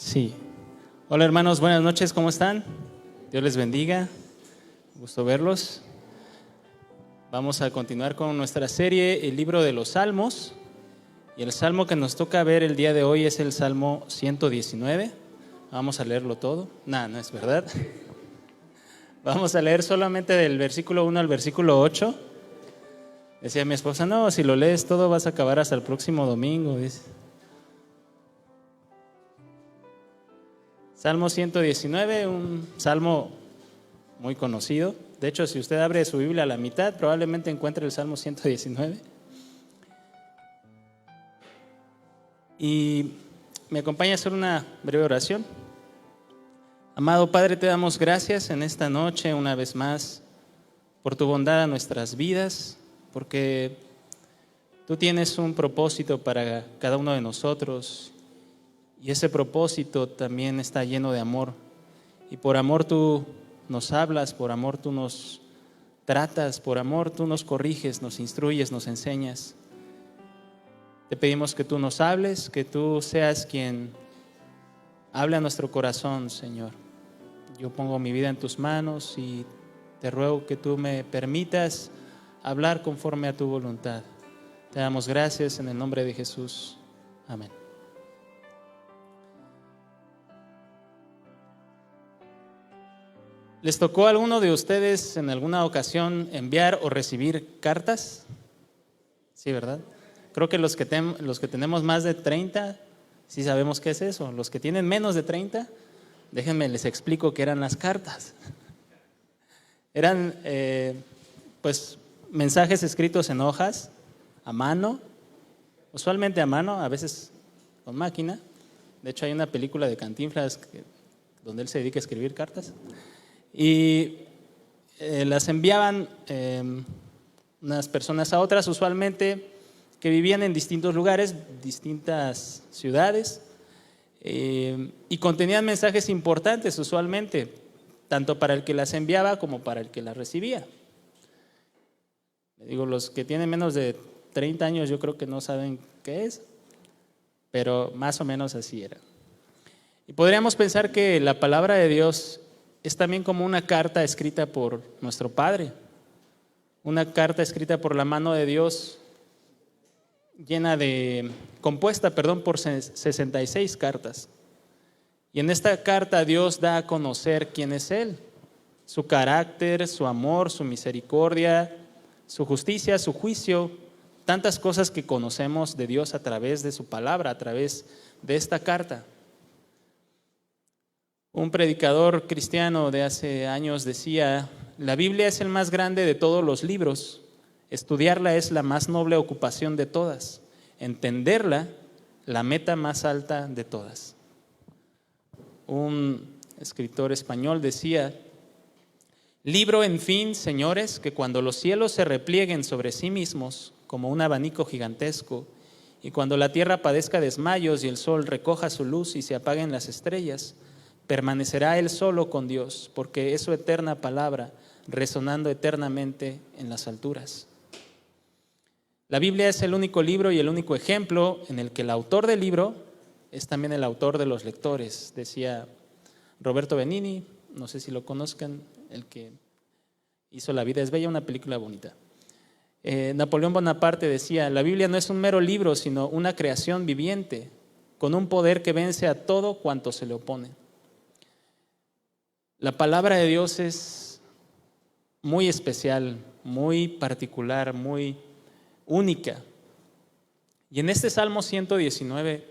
Sí. Hola hermanos, buenas noches, ¿cómo están? Dios les bendiga, gusto verlos. Vamos a continuar con nuestra serie, el libro de los Salmos. Y el salmo que nos toca ver el día de hoy es el Salmo 119. Vamos a leerlo todo. No es verdad. Vamos a leer solamente del versículo 1 al versículo 8. Decía mi esposa, no, si lo lees todo vas a acabar hasta el próximo domingo, dice. Salmo 119, un salmo muy conocido. De hecho, si usted abre su Biblia a la mitad, probablemente encuentre el Salmo 119. Y me acompaña a hacer una breve oración. Amado Padre, te damos gracias en esta noche una vez más por tu bondad a nuestras vidas, porque tú tienes un propósito para cada uno de nosotros y ese propósito también está lleno de amor. Y por amor tú nos hablas, por amor tú nos tratas, por amor tú nos corriges, nos instruyes, nos enseñas. Te pedimos que tú nos hables, que tú seas quien hable a nuestro corazón, Señor. Yo pongo mi vida en tus manos y te ruego que tú me permitas hablar conforme a tu voluntad. Te damos gracias en el nombre de Jesús. Amén. ¿Les tocó a alguno de ustedes en alguna ocasión enviar o recibir cartas? Sí, ¿verdad? Creo que los que tenemos más de 30, sí sabemos qué es eso. Los que tienen menos de 30, déjenme les explico qué eran las cartas. Eran pues mensajes escritos en hojas, a mano, usualmente a mano, a veces con máquina. De hecho hay una película de Cantinflas donde él se dedica a escribir cartas. Y las enviaban unas personas a otras, usualmente que vivían en distintos lugares, distintas ciudades, y contenían mensajes importantes usualmente, tanto para el que las enviaba como para el que las recibía. Digo, los que tienen menos de 30 años yo creo que no saben qué es, pero más o menos así era. Y podríamos pensar que la palabra de Dios es también como una carta escrita por nuestro Padre, una carta escrita por la mano de Dios, compuesta por 66 cartas. Y en esta carta Dios da a conocer quién es Él, su carácter, su amor, su misericordia, su justicia, su juicio, tantas cosas que conocemos de Dios a través de su palabra, a través de esta carta. Un predicador cristiano de hace años decía: la Biblia es el más grande de todos los libros, estudiarla es la más noble ocupación de todas, entenderla la meta más alta de todas. Un escritor español decía: libro, en fin, señores, que cuando los cielos se replieguen sobre sí mismos como un abanico gigantesco, y cuando la tierra padezca desmayos y el sol recoja su luz y se apaguen las estrellas, permanecerá él solo con Dios, porque es su eterna palabra, resonando eternamente en las alturas. La Biblia es el único libro y el único ejemplo en el que el autor del libro es también el autor de los lectores, decía Roberto Benigni, no sé si lo conozcan, el que hizo La vida es bella, una película bonita. Napoleón Bonaparte decía: la Biblia no es un mero libro, sino una creación viviente, con un poder que vence a todo cuanto se le opone. La palabra de Dios es muy especial, muy particular, muy única. Y en este Salmo 119,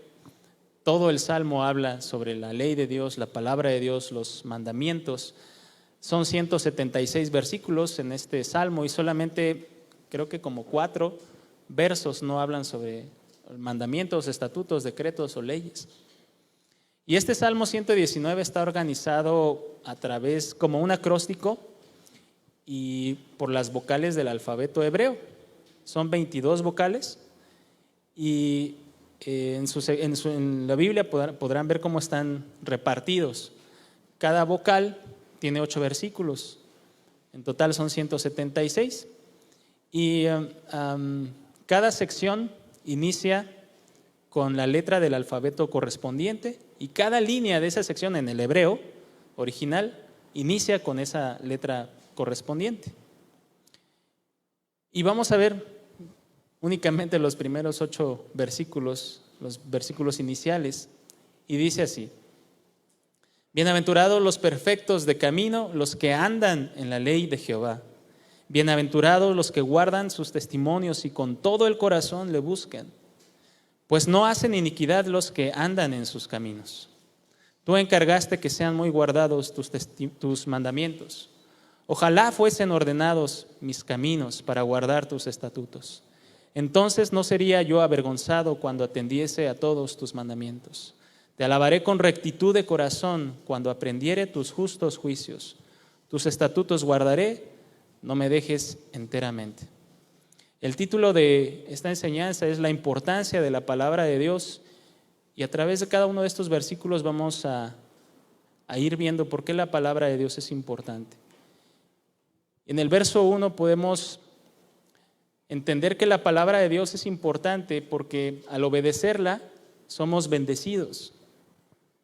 todo el Salmo habla sobre la ley de Dios, la palabra de Dios, los mandamientos. Son 176 versículos en este Salmo y solamente creo que como 4 versos no hablan sobre mandamientos, estatutos, decretos o leyes. Y este Salmo 119 está organizado a través como un acróstico y por las vocales del alfabeto hebreo. Son 22 vocales y en la Biblia podrán ver cómo están repartidos. Cada vocal tiene 8 versículos, en total son 176 y cada sección inicia con la letra del alfabeto correspondiente y cada línea de esa sección en el hebreo original inicia con esa letra correspondiente. Y vamos a ver únicamente los primeros 8 versículos, los versículos iniciales, y dice así: bienaventurados los perfectos de camino, los que andan en la ley de Jehová. Bienaventurados los que guardan sus testimonios y con todo el corazón le buscan. Pues no hacen iniquidad los que andan en sus caminos. Tú encargaste que sean muy guardados tus mandamientos. Ojalá fuesen ordenados mis caminos para guardar tus estatutos. Entonces no sería yo avergonzado cuando atendiese a todos tus mandamientos. Te alabaré con rectitud de corazón cuando aprendiere tus justos juicios. Tus estatutos guardaré, no me dejes enteramente. El título de esta enseñanza es la importancia de la palabra de Dios, y a través de cada uno de estos versículos vamos a ir viendo por qué la palabra de Dios es importante. En el verso 1 podemos entender que la palabra de Dios es importante porque al obedecerla somos bendecidos.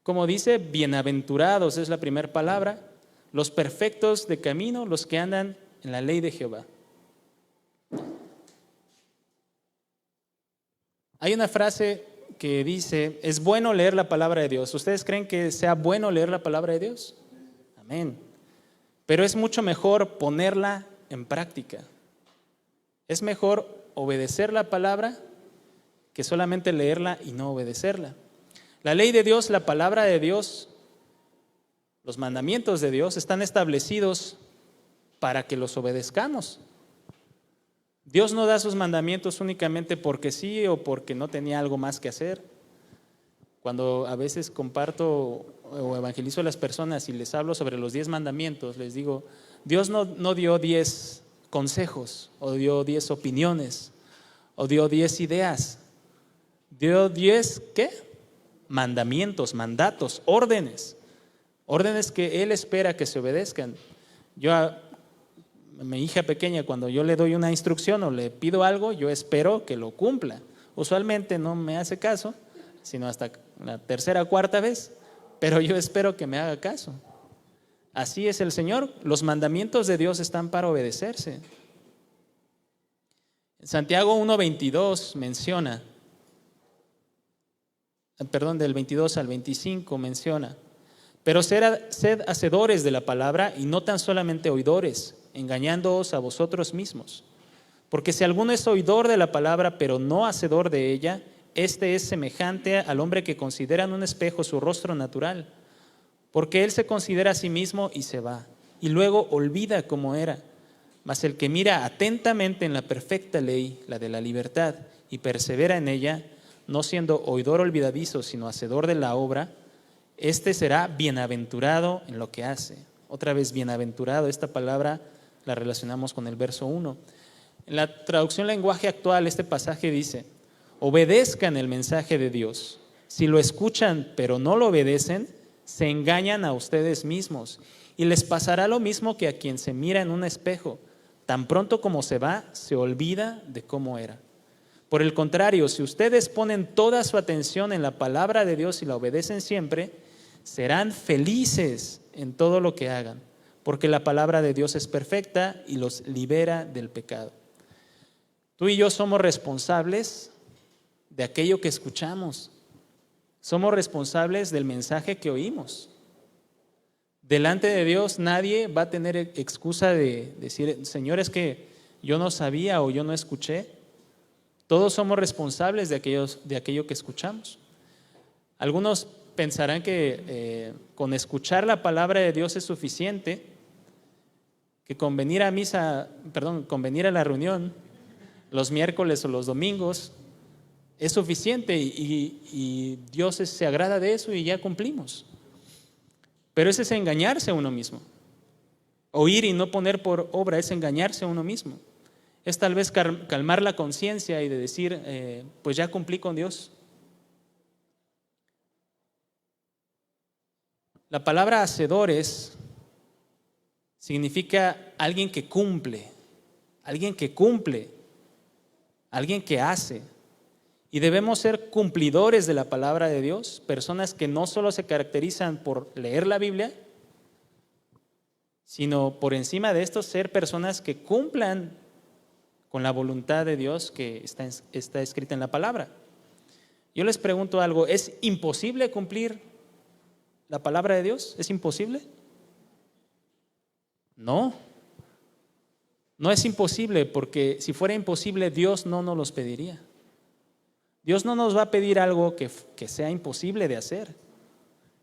Como dice, bienaventurados es la primera palabra, los perfectos de camino, los que andan en la ley de Jehová. Hay una frase que dice: es bueno leer la palabra de Dios. ¿Ustedes creen que sea bueno leer la palabra de Dios? Amén. Pero es mucho mejor ponerla en práctica. Es mejor obedecer la palabra que solamente leerla y no obedecerla. La ley de Dios, la palabra de Dios, los mandamientos de Dios están establecidos para que los obedezcamos. Dios no da sus mandamientos únicamente porque sí o porque no tenía algo más que hacer. Cuando a veces comparto o evangelizo a las personas y les hablo sobre los 10 mandamientos, les digo, Dios no dio 10 consejos, o dio 10 opiniones, o dio 10 ideas. Dio 10, ¿qué? Mandamientos, mandatos, órdenes. Órdenes que Él espera que se obedezcan. Yo a mi hija pequeña, cuando yo le doy una instrucción o le pido algo, yo espero que lo cumpla. Usualmente no me hace caso, sino hasta la tercera o cuarta vez, pero yo espero que me haga caso. Así es el Señor. Los mandamientos de Dios están para obedecerse. En Santiago 1:22 menciona, del 22 al 25 menciona: pero sed hacedores de la palabra y no tan solamente oidores, engañándoos a vosotros mismos. Porque si alguno es oidor de la palabra, pero no hacedor de ella, este es semejante al hombre que considera en un espejo su rostro natural. Porque él se considera a sí mismo y se va, y luego olvida cómo era. Mas el que mira atentamente en la perfecta ley, la de la libertad, y persevera en ella, no siendo oidor olvidadizo, sino hacedor de la obra, este será bienaventurado en lo que hace. Otra vez, bienaventurado, esta palabra la relacionamos con el verso 1. En la traducción lenguaje actual, este pasaje dice: obedezcan el mensaje de Dios. Si lo escuchan pero no lo obedecen, se engañan a ustedes mismos, y les pasará lo mismo que a quien se mira en un espejo. Tan pronto como se va, se olvida de cómo era. Por el contrario, si ustedes ponen toda su atención en la palabra de Dios y la obedecen siempre, serán felices en todo lo que hagan, porque la palabra de Dios es perfecta y los libera del pecado. Tú y yo somos responsables de aquello que escuchamos. Somos responsables del mensaje que oímos. Delante de Dios nadie va a tener excusa de decir: Señor, es que yo no sabía o yo no escuché. Todos somos responsables de aquello que escuchamos. Algunos pensarán que con escuchar la palabra de Dios es suficiente, que con venir a la reunión los miércoles o los domingos es suficiente y Dios se agrada de eso y ya cumplimos. Pero ese es engañarse a uno mismo. Oír y no poner por obra es engañarse a uno mismo. Es tal vez calmar la conciencia y de decir, pues ya cumplí con Dios. La palabra hacedores significa alguien que cumple, alguien que hace. Y debemos ser cumplidores de la palabra de Dios, personas que no solo se caracterizan por leer la Biblia, sino por encima de esto ser personas que cumplan con la voluntad de Dios que está escrita en la palabra. Yo les pregunto algo, ¿es imposible cumplir la palabra de Dios? ¿Es imposible? No, no es imposible, porque si fuera imposible Dios no nos los pediría. Dios no nos va a pedir algo que sea imposible de hacer.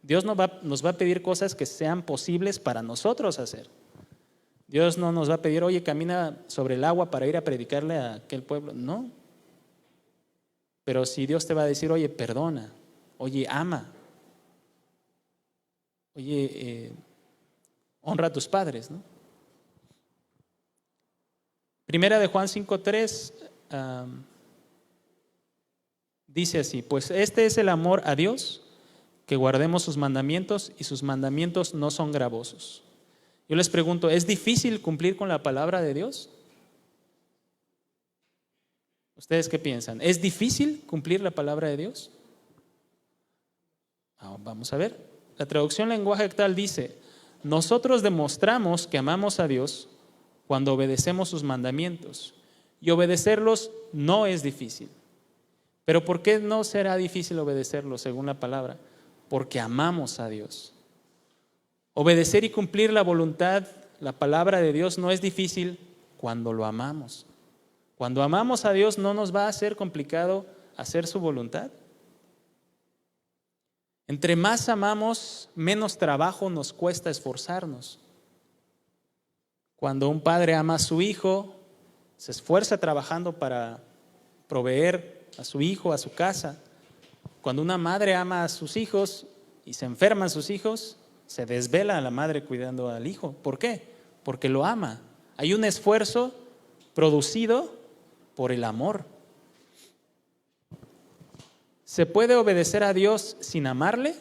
Dios nos va a pedir cosas que sean posibles para nosotros hacer. Dios no nos va a pedir, oye, camina sobre el agua para ir a predicarle a aquel pueblo. No. Pero si Dios te va a decir, oye, perdona, oye, ama, oye, honra a tus padres, ¿no? Primera de Juan 5:3 dice así: pues este es el amor a Dios, que guardemos sus mandamientos, y sus mandamientos no son gravosos. Yo les pregunto, ¿es difícil cumplir con la palabra de Dios? ¿Ustedes qué piensan? ¿Es difícil cumplir la palabra de Dios? Vamos a ver. La traducción lenguaje actual dice: nosotros demostramos que amamos a Dios cuando obedecemos sus mandamientos, y obedecerlos no es difícil. ¿Pero por qué no será difícil obedecerlos según la palabra? Porque amamos a Dios. Obedecer y cumplir la voluntad, la palabra de Dios, no es difícil cuando lo amamos. Cuando amamos a Dios no nos va a ser complicado hacer su voluntad. Entre más amamos, menos trabajo nos cuesta esforzarnos. Cuando un padre ama a su hijo, se esfuerza trabajando para proveer a su hijo, a su casa. Cuando una madre ama a sus hijos y se enferman sus hijos, se desvela a la madre cuidando al hijo. ¿Por qué? Porque lo ama. Hay un esfuerzo producido por el amor. ¿Se puede obedecer a Dios sin amarle?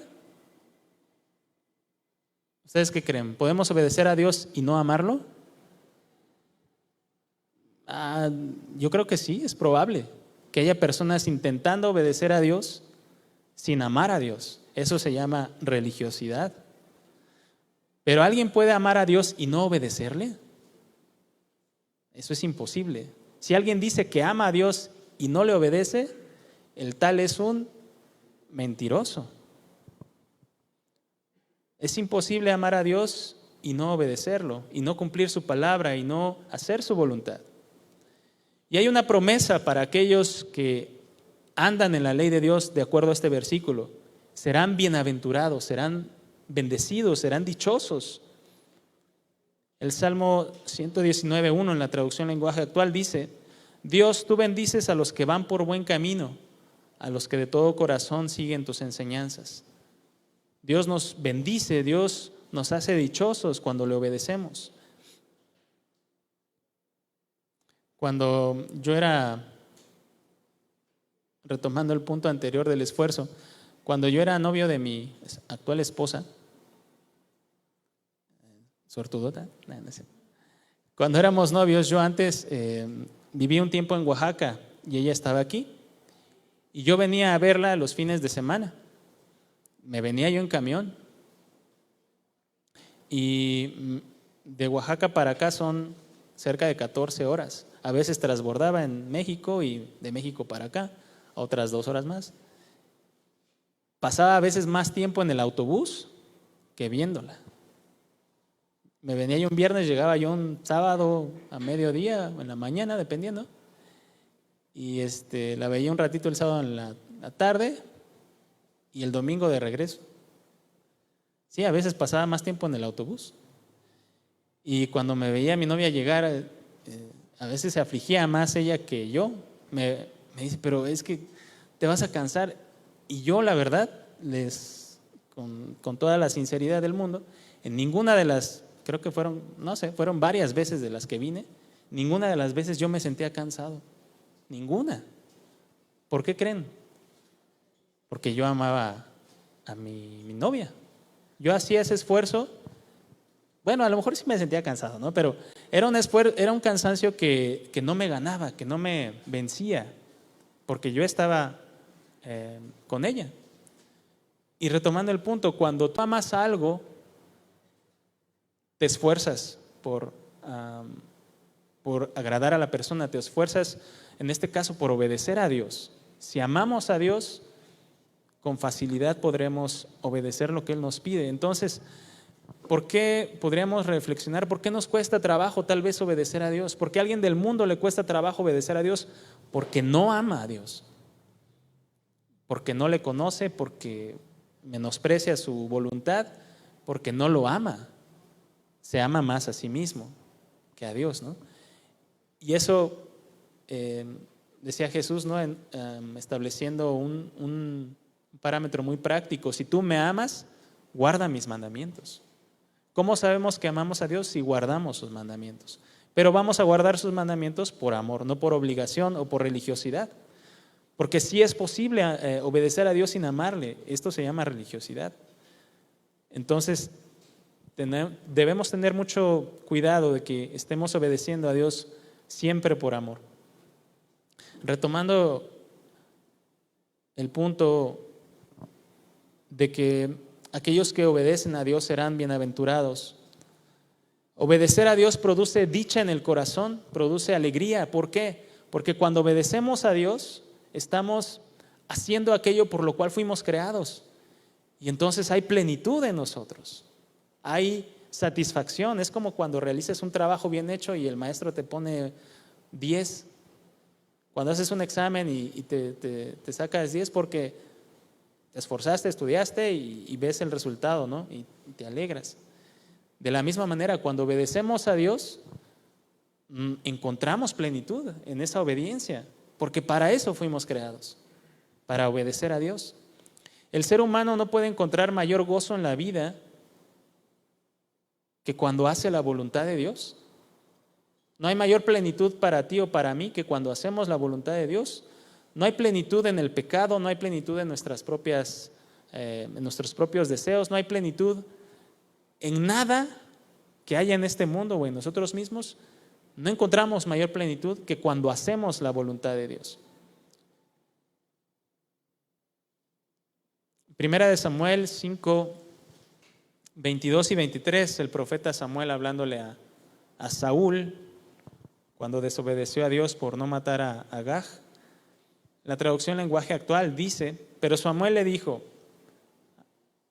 ¿Ustedes qué creen? ¿Podemos obedecer a Dios y no amarlo? Yo creo que sí, es probable que haya personas intentando obedecer a Dios sin amar a Dios. Eso se llama religiosidad. ¿Pero alguien puede amar a Dios y no obedecerle? Eso es imposible. Si alguien dice que ama a Dios y no le obedece, el tal es un mentiroso. Es imposible amar a Dios y no obedecerlo, y no cumplir su palabra, y no hacer su voluntad. Y hay una promesa para aquellos que andan en la ley de Dios de acuerdo a este versículo. Serán bienaventurados, serán bendecidos, serán dichosos. El Salmo 119:1 en la traducción lenguaje actual dice: Dios, tú bendices a los que van por buen camino, a los que de todo corazón siguen tus enseñanzas. Dios nos bendice, Dios nos hace dichosos cuando le obedecemos. Cuando yo era, retomando el punto anterior del esfuerzo, cuando yo era novio de mi actual esposa, suertudota, cuando éramos novios, yo antes viví un tiempo en Oaxaca y ella estaba aquí, y yo venía a verla los fines de semana. Me venía yo en camión, y de Oaxaca para acá son cerca de 14 horas. A veces transbordaba en México y de México para acá, otras 2 horas más. Pasaba a veces más tiempo en el autobús que viéndola. Me venía yo un viernes, llegaba yo un sábado a mediodía o en la mañana, dependiendo. Y la veía un ratito el sábado en la tarde y el domingo de regreso. Sí, a veces pasaba más tiempo en el autobús. Y cuando me veía a mi novia llegar, a veces se afligía más ella que yo. Me dice, pero es que te vas a cansar. Y yo, la verdad, con toda la sinceridad del mundo, en ninguna de las, creo que fueron, no sé, fueron varias veces de las que vine, ninguna de las veces yo me sentía cansado. Ninguna. ¿Por qué creen? Porque yo amaba a mi novia. Yo hacía ese esfuerzo. Bueno, a lo mejor sí me sentía cansado, ¿no? Pero era un cansancio que no me ganaba, que no me vencía. porque yo estaba con ella. Y retomando el punto, cuando tú amas algo, te esfuerzas por agradar a la persona, te esfuerzas, en este caso, por obedecer a Dios. Si amamos a Dios, con facilidad podremos obedecer lo que Él nos pide. Entonces, ¿por qué podríamos reflexionar? ¿Por qué nos cuesta trabajo tal vez obedecer a Dios? ¿Por qué a alguien del mundo le cuesta trabajo obedecer a Dios? Porque no ama a Dios, porque no le conoce, porque menosprecia su voluntad, porque no lo ama. Se ama más a sí mismo que a Dios, ¿no? Y eso decía Jesús, ¿no? Estableciendo un parámetro muy práctico. Si tú me amas, guarda mis mandamientos. ¿Cómo sabemos que amamos a Dios? Si guardamos sus mandamientos. Pero vamos a guardar sus mandamientos por amor, no por obligación o por religiosidad. Porque sí es posible obedecer a Dios sin amarle. Esto se llama religiosidad. Entonces, debemos tener mucho cuidado de que estemos obedeciendo a Dios siempre por amor. Retomando el punto de que aquellos que obedecen a Dios serán bienaventurados. Obedecer a Dios produce dicha en el corazón, produce alegría. ¿Por qué? Porque cuando obedecemos a Dios, estamos haciendo aquello por lo cual fuimos creados. Y entonces hay plenitud en nosotros. Hay satisfacción. Es como cuando realizas un trabajo bien hecho y el maestro te pone 10. Cuando haces un examen y te sacas 10 porque te esforzaste, estudiaste y ves el resultado, ¿no? Y te alegras. De la misma manera, cuando obedecemos a Dios, encontramos plenitud en esa obediencia, porque para eso fuimos creados, para obedecer a Dios. El ser humano no puede encontrar mayor gozo en la vida que cuando hace la voluntad de Dios. No hay mayor plenitud para ti o para mí que cuando hacemos la voluntad de Dios. No hay plenitud en el pecado, no hay plenitud en nuestros propios deseos, no hay plenitud en nada que haya en este mundo o en nosotros mismos. No encontramos mayor plenitud que cuando hacemos la voluntad de Dios. Primera de Samuel 5, 22 y 23, el profeta Samuel hablándole a Saúl cuando desobedeció a Dios por no matar a Agag. La traducción lenguaje actual dice: pero Samuel le dijo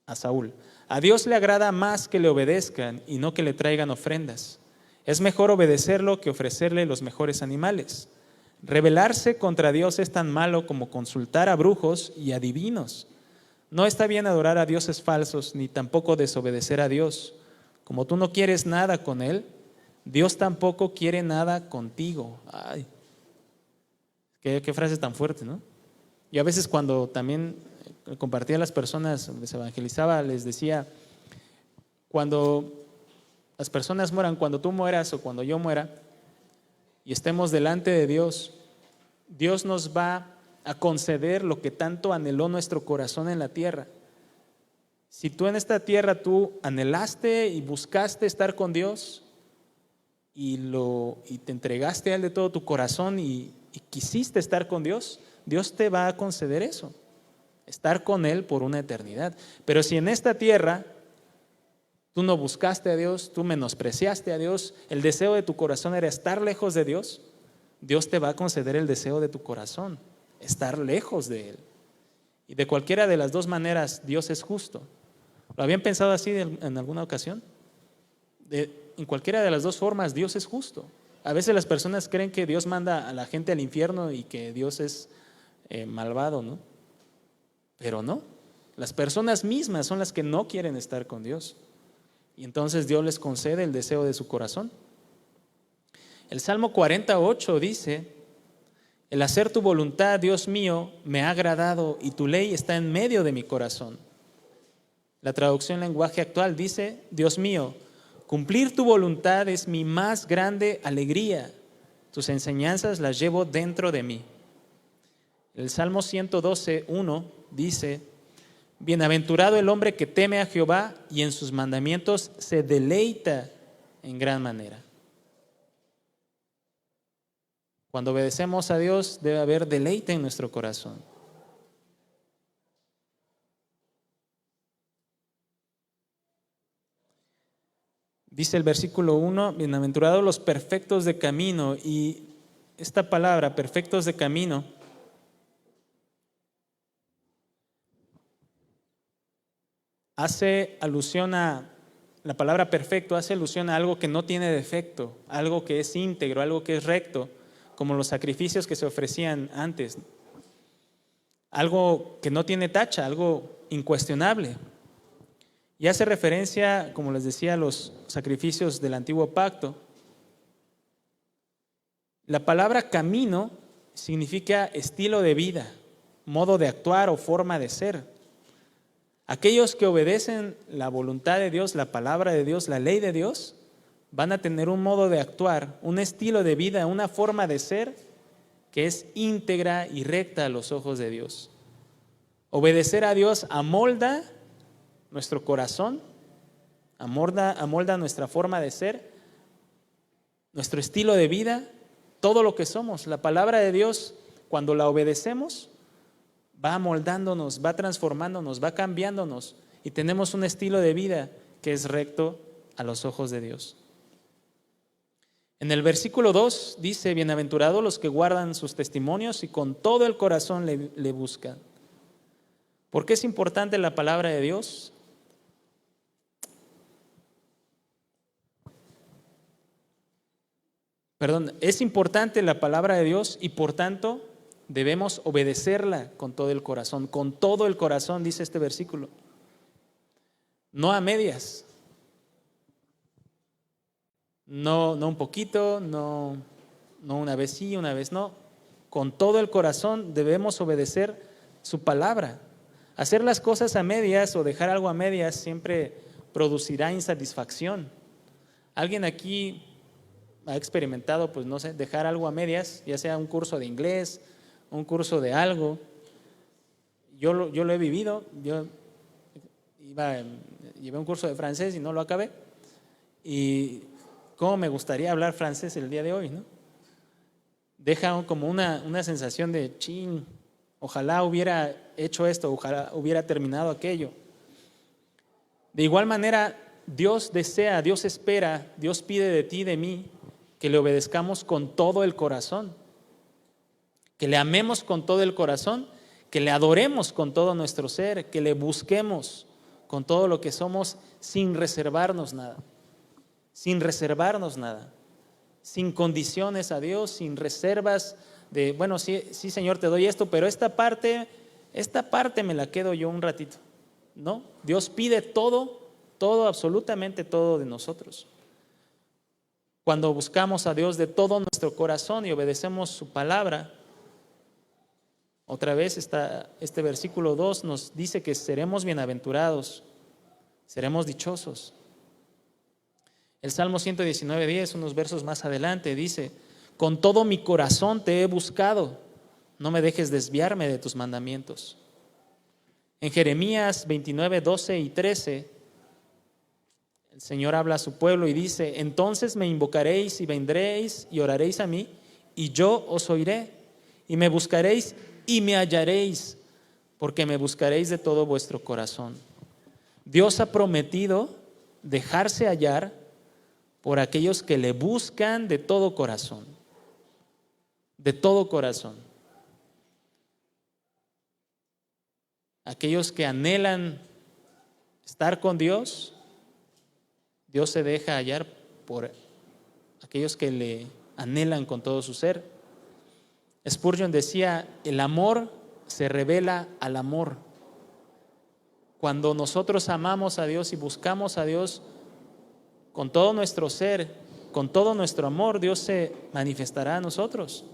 a Saúl: a Dios le agrada más que le obedezcan y no que le traigan ofrendas. Es mejor obedecerlo que ofrecerle los mejores animales. Rebelarse contra Dios es tan malo como consultar a brujos y adivinos. No está bien adorar a dioses falsos, ni tampoco desobedecer a Dios. Como tú no quieres nada con Él, Dios tampoco quiere nada contigo. Ay, qué frase tan fuerte, ¿no? Y a veces cuando también compartía a las personas, les evangelizaba, les decía, cuando las personas mueran, cuando tú mueras o cuando yo muera y estemos delante de Dios, Dios nos va a conceder lo que tanto anheló nuestro corazón en la tierra. Si tú en esta tierra tú anhelaste y buscaste estar con Dios y te entregaste a Él de todo tu corazón y quisiste estar con Dios, Dios te va a conceder eso, estar con Él por una eternidad. Pero si en esta tierra tú no buscaste a Dios, tú menospreciaste a Dios, el deseo de tu corazón era estar lejos de Dios, Dios te va a conceder el deseo de tu corazón, estar lejos de Él. Y de cualquiera de las dos maneras, Dios es justo. ¿Lo habían pensado así en alguna ocasión? En cualquiera de las dos formas, Dios es justo. A veces las personas creen que Dios manda a la gente al infierno y que Dios es malvado, ¿no? Pero no. Las personas mismas son las que no quieren estar con Dios. Y entonces Dios les concede el deseo de su corazón. El Salmo 48 dice: el hacer tu voluntad, Dios mío, me ha agradado y tu ley está en medio de mi corazón. La traducción lenguaje actual dice: Dios mío, cumplir tu voluntad es mi más grande alegría. Tus enseñanzas las llevo dentro de mí. El Salmo 112, 1 dice: bienaventurado el hombre que teme a Jehová y en sus mandamientos se deleita en gran manera. Cuando obedecemos a Dios debe haber deleite en nuestro corazón. Dice el versículo 1, bienaventurados los perfectos de camino. Y esta palabra, perfectos de camino, hace alusión a, la palabra perfecto hace alusión a algo que no tiene defecto, algo que es íntegro, algo que es recto, como los sacrificios que se ofrecían antes. Algo que no tiene tacha, algo incuestionable. Y hace referencia, como les decía, a los sacrificios del antiguo pacto. La palabra camino significa estilo de vida, modo de actuar o forma de ser. Aquellos que obedecen la voluntad de Dios, la palabra de Dios, la ley de Dios, van a tener un modo de actuar, un estilo de vida, una forma de ser que es íntegra y recta a los ojos de Dios. Obedecer a Dios amolda nuestro corazón, amolda nuestra forma de ser, nuestro estilo de vida, todo lo que somos. La palabra de Dios, cuando la obedecemos, va amoldándonos, va transformándonos, va cambiándonos y tenemos un estilo de vida que es recto a los ojos de Dios. En el versículo 2 dice, bienaventurados los que guardan sus testimonios y con todo el corazón le buscan. ¿Por qué es importante la palabra de Dios? Es importante la palabra de Dios y por tanto debemos obedecerla con todo el corazón, dice este versículo. No a medias, no un poquito, no una vez sí, una vez no. Con todo el corazón debemos obedecer su palabra. Hacer las cosas a medias o dejar algo a medias siempre producirá insatisfacción. ¿Alguien aquí ha experimentado, pues no sé, dejar algo a medias, ya sea un curso de inglés, un curso de algo? Yo lo he vivido. Yo llevé un curso de francés y no lo acabé. Y cómo me gustaría hablar francés el día de hoy, ¿no? Deja como una sensación de chin, ojalá hubiera hecho esto, ojalá hubiera terminado aquello. De igual manera, Dios desea, Dios espera, Dios pide de ti, de mí, que le obedezcamos con todo el corazón, que le amemos con todo el corazón, que le adoremos con todo nuestro ser, que le busquemos con todo lo que somos sin reservarnos nada, sin condiciones a Dios, sin reservas de, bueno, sí Señor, te doy esto, pero esta parte me la quedo yo un ratito. No, Dios pide todo, absolutamente todo de nosotros. Cuando buscamos a Dios de todo nuestro corazón y obedecemos su palabra, otra vez este versículo 2 nos dice que seremos bienaventurados, seremos dichosos. El Salmo 119:10, unos versos más adelante, dice, con todo mi corazón te he buscado, no me dejes desviarme de tus mandamientos. En Jeremías 29:12 y 13, el Señor habla a su pueblo y dice, entonces me invocaréis y vendréis y oraréis a mí, y yo os oiré, y me buscaréis y me hallaréis, porque me buscaréis de todo vuestro corazón. Dios ha prometido dejarse hallar por aquellos que le buscan de todo corazón. De todo corazón. Aquellos que anhelan estar con Dios, Dios se deja hallar por aquellos que le anhelan con todo su ser. Spurgeon decía, el amor se revela al amor. Cuando nosotros amamos a Dios y buscamos a Dios con todo nuestro ser, con todo nuestro amor, Dios se manifestará a nosotros.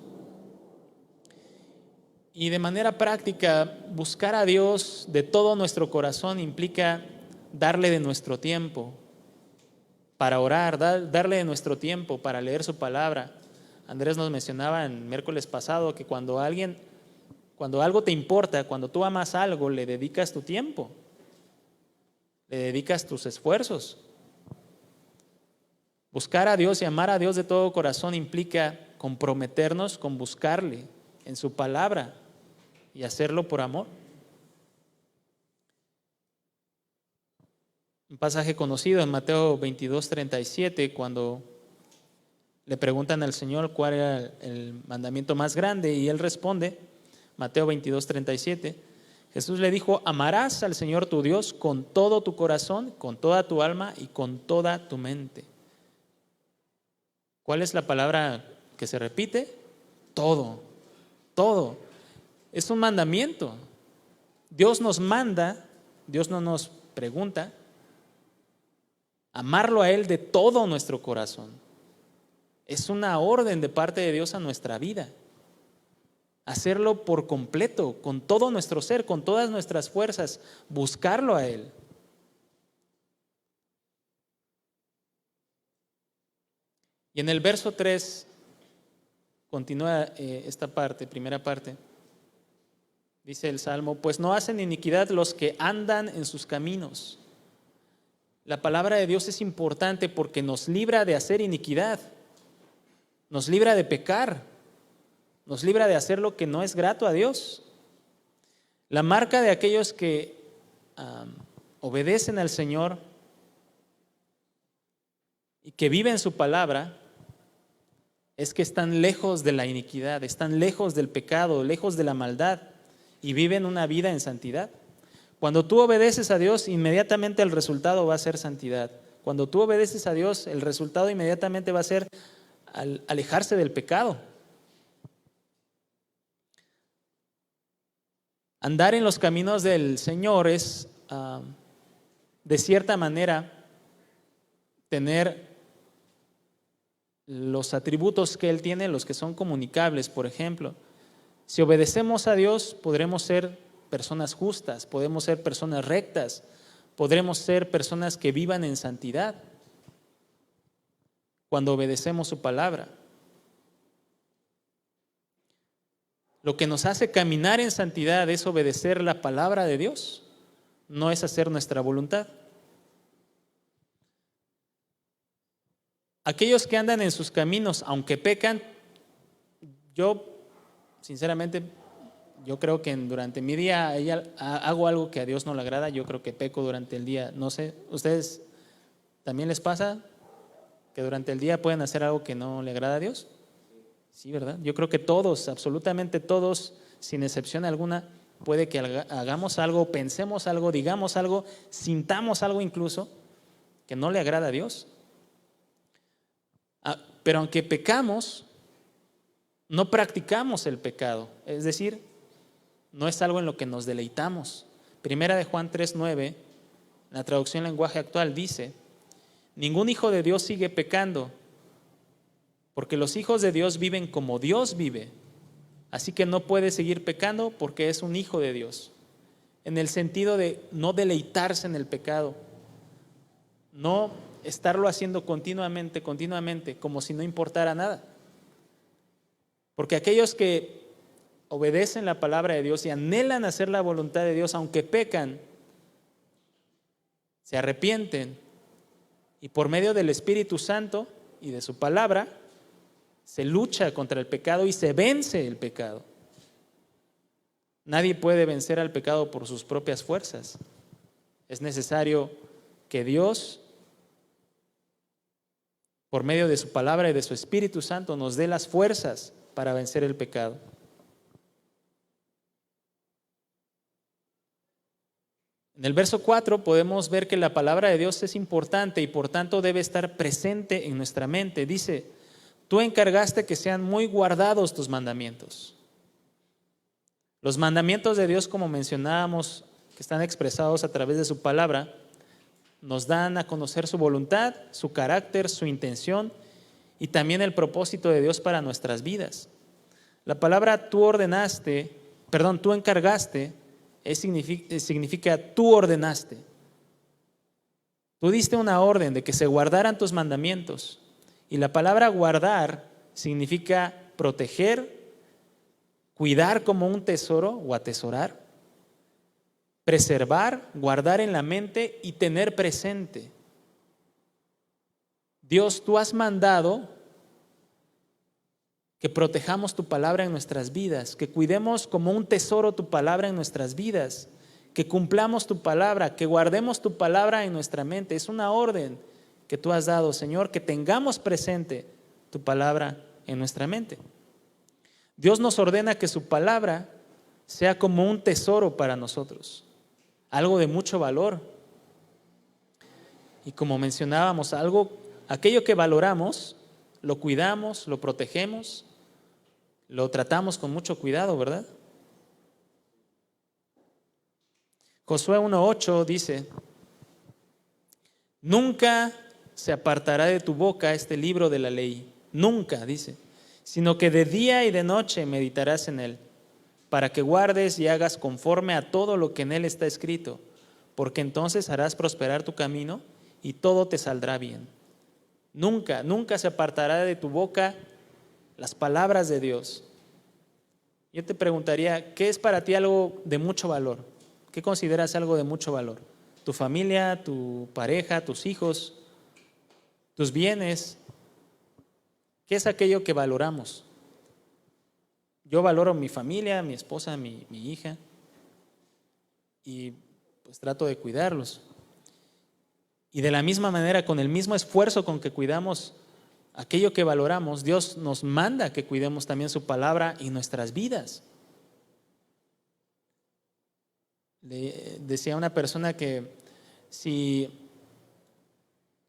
Y de manera práctica, buscar a Dios de todo nuestro corazón implica darle de nuestro tiempo para orar, darle de nuestro tiempo para leer su palabra. Andrés nos mencionaba en miércoles pasado que cuando algo te importa, cuando tú amas algo, le dedicas tu tiempo, le dedicas tus esfuerzos. Buscar a Dios y amar a Dios de todo corazón implica comprometernos con buscarle en su palabra y hacerlo por amor. Un pasaje conocido en Mateo 22:37, cuando le preguntan al Señor cuál era el mandamiento más grande, y Él responde, Mateo 22:37, Jesús le dijo: amarás al Señor tu Dios con todo tu corazón, con toda tu alma y con toda tu mente. ¿Cuál es la palabra que se repite? Todo, todo. Es un mandamiento. Dios nos manda, Dios no nos pregunta, amarlo a Él de todo nuestro corazón. Es una orden de parte de Dios a nuestra vida. Hacerlo por completo, con todo nuestro ser, con todas nuestras fuerzas, buscarlo a Él. Y en el verso 3 continúa esta parte, primera parte. Dice el Salmo: pues no hacen iniquidad los que andan en sus caminos. La palabra de Dios es importante porque nos libra de hacer iniquidad, nos libra de pecar, nos libra de hacer lo que no es grato a Dios. La marca de aquellos que obedecen al Señor y que viven su palabra es que están lejos de la iniquidad, están lejos del pecado, lejos de la maldad y viven una vida en santidad. Cuando tú obedeces a Dios, inmediatamente el resultado va a ser santidad. Cuando tú obedeces a Dios, el resultado inmediatamente va a ser alejarse del pecado. Andar en los caminos del Señor es, de cierta manera, tener los atributos que Él tiene, los que son comunicables. Por ejemplo, si obedecemos a Dios, podremos ser personas justas, podemos ser personas rectas, podremos ser personas que vivan en santidad cuando obedecemos su palabra. Lo que nos hace caminar en santidad es obedecer la palabra de Dios, no es hacer nuestra voluntad. Aquellos que andan en sus caminos, aunque pecan, yo sinceramente, yo creo que durante mi día hago algo que a Dios no le agrada. Yo creo que peco durante el día. No sé, ¿ustedes también les pasa que durante el día pueden hacer algo que no le agrada a Dios? Sí, ¿verdad? Yo creo que todos, absolutamente todos, sin excepción alguna, puede que hagamos algo, pensemos algo, digamos algo, sintamos algo incluso que no le agrada a Dios. Pero aunque pecamos, no practicamos el pecado, es decir, no es algo en lo que nos deleitamos. Primera de Juan 3:9, la traducción lenguaje actual dice: ningún hijo de Dios sigue pecando, porque los hijos de Dios viven como Dios vive. Así que no puede seguir pecando porque es un hijo de Dios. En el sentido de no deleitarse en el pecado, no estarlo haciendo continuamente, como si no importara nada. Porque aquellos que obedecen la palabra de Dios y anhelan hacer la voluntad de Dios, aunque pecan, se arrepienten y por medio del Espíritu Santo y de su palabra se lucha contra el pecado y se vence el pecado. Nadie puede vencer al pecado por sus propias fuerzas. Es necesario que Dios, por medio de su palabra y de su Espíritu Santo, nos dé las fuerzas para vencer el pecado. En el verso 4 podemos ver que la palabra de Dios es importante y por tanto debe estar presente en nuestra mente. Dice: tú encargaste que sean muy guardados tus mandamientos. Los mandamientos de Dios, como mencionábamos, que están expresados a través de su palabra, nos dan a conocer su voluntad, su carácter, su intención y también el propósito de Dios para nuestras vidas. La palabra tú encargaste, significa tú ordenaste. Tú diste una orden de que se guardaran tus mandamientos. Y la palabra guardar significa proteger, cuidar como un tesoro o atesorar, preservar, guardar en la mente y tener presente. Dios, tú has mandado que protejamos tu palabra en nuestras vidas, que cuidemos como un tesoro tu palabra en nuestras vidas, que cumplamos tu palabra, que guardemos tu palabra en nuestra mente. Es una orden que tú has dado, Señor, que tengamos presente tu palabra en nuestra mente. Dios nos ordena que su palabra sea como un tesoro para nosotros, algo de mucho valor. Y como mencionábamos, aquello que valoramos, lo cuidamos, lo protegemos, lo tratamos con mucho cuidado, ¿verdad? Josué 1:8 dice: nunca se apartará de tu boca este libro de la ley, nunca, dice, sino que de día y de noche meditarás en él, para que guardes y hagas conforme a todo lo que en él está escrito, porque entonces harás prosperar tu camino y todo te saldrá bien. Nunca, nunca se apartará de tu boca las palabras de Dios. Yo te preguntaría, ¿qué es para ti algo de mucho valor? ¿Qué consideras algo de mucho valor? ¿Tu familia, tu pareja, tus hijos, tus bienes? ¿Qué es aquello que valoramos? Yo valoro mi familia, mi esposa, mi hija, y pues trato de cuidarlos. Y de la misma manera, con el mismo esfuerzo con que cuidamos aquello que valoramos, Dios nos manda que cuidemos también su palabra en nuestras vidas. Le decía a una persona que si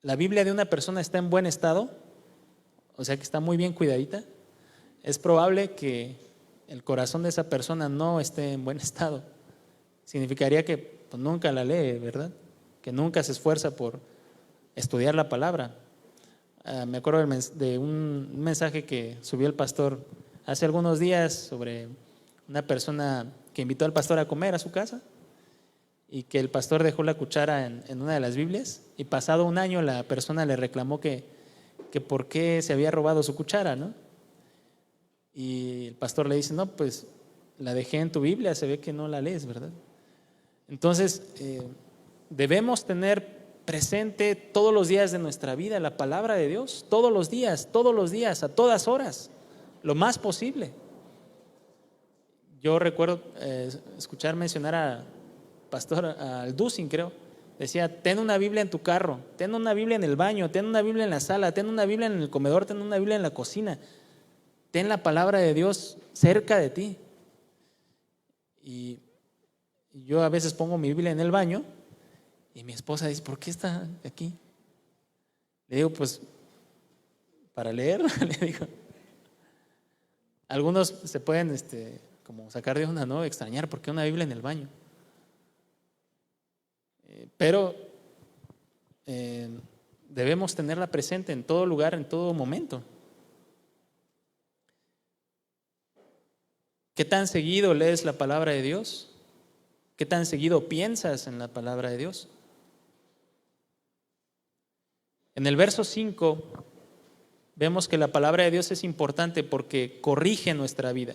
la Biblia de una persona está en buen estado, o sea que está muy bien cuidadita, es probable que el corazón de esa persona no esté en buen estado. Significaría que pues, nunca la lee, ¿verdad? Que nunca se esfuerza por estudiar la palabra. Me acuerdo de un mensaje que subió el pastor hace algunos días sobre una persona que invitó al pastor a comer a su casa y que el pastor dejó la cuchara en una de las Biblias, y pasado un año la persona le reclamó que por qué se había robado su cuchara, ¿no? Y el pastor le dice: no, pues la dejé en tu Biblia, se ve que no la lees, ¿verdad? Entonces debemos tener presente todos los días de nuestra vida la palabra de Dios, todos los días, a todas horas, lo más posible. Yo recuerdo escuchar mencionar a pastor Alducin, creo, decía: ten una Biblia en tu carro, ten una Biblia en el baño, ten una Biblia en la sala, ten una Biblia en el comedor, ten una Biblia en la cocina, ten la palabra de Dios cerca de ti. Y yo a veces pongo mi Biblia en el baño y mi esposa dice: ¿por qué está aquí? Le digo: pues para leer, le digo. Algunos se pueden como sacar de onda, ¿no? Extrañar, ¿por qué una Biblia en el baño? Pero debemos tenerla presente en todo lugar, en todo momento. ¿Qué tan seguido lees la palabra de Dios? ¿Qué tan seguido piensas en la palabra de Dios? En el verso 5 vemos que la palabra de Dios es importante porque corrige nuestra vida.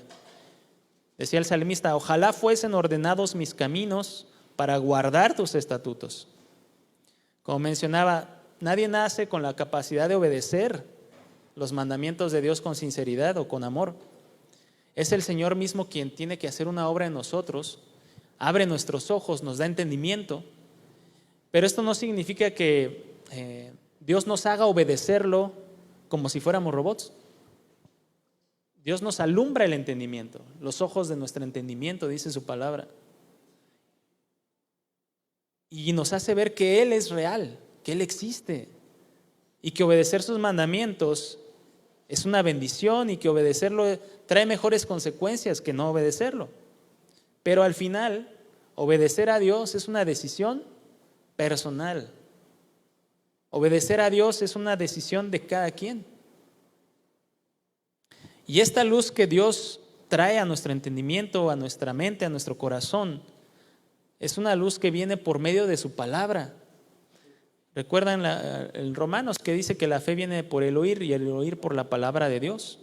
Decía el salmista: ojalá fuesen ordenados mis caminos para guardar tus estatutos. Como mencionaba, nadie nace con la capacidad de obedecer los mandamientos de Dios con sinceridad o con amor. Es el Señor mismo quien tiene que hacer una obra en nosotros, abre nuestros ojos, nos da entendimiento, pero esto no significa que Dios nos haga obedecerlo como si fuéramos robots. Dios nos alumbra el entendimiento, los ojos de nuestro entendimiento, dice su palabra. Y nos hace ver que Él es real, que Él existe y que obedecer sus mandamientos es una bendición y que obedecerlo trae mejores consecuencias que no obedecerlo. Pero al final, obedecer a Dios es una decisión personal. Obedecer a Dios es una decisión de cada quien. Y esta luz que Dios trae a nuestro entendimiento, a nuestra mente, a nuestro corazón, es una luz que viene por medio de su palabra. Recuerdan en Romanos que dice que la fe viene por el oír y el oír por la palabra de Dios.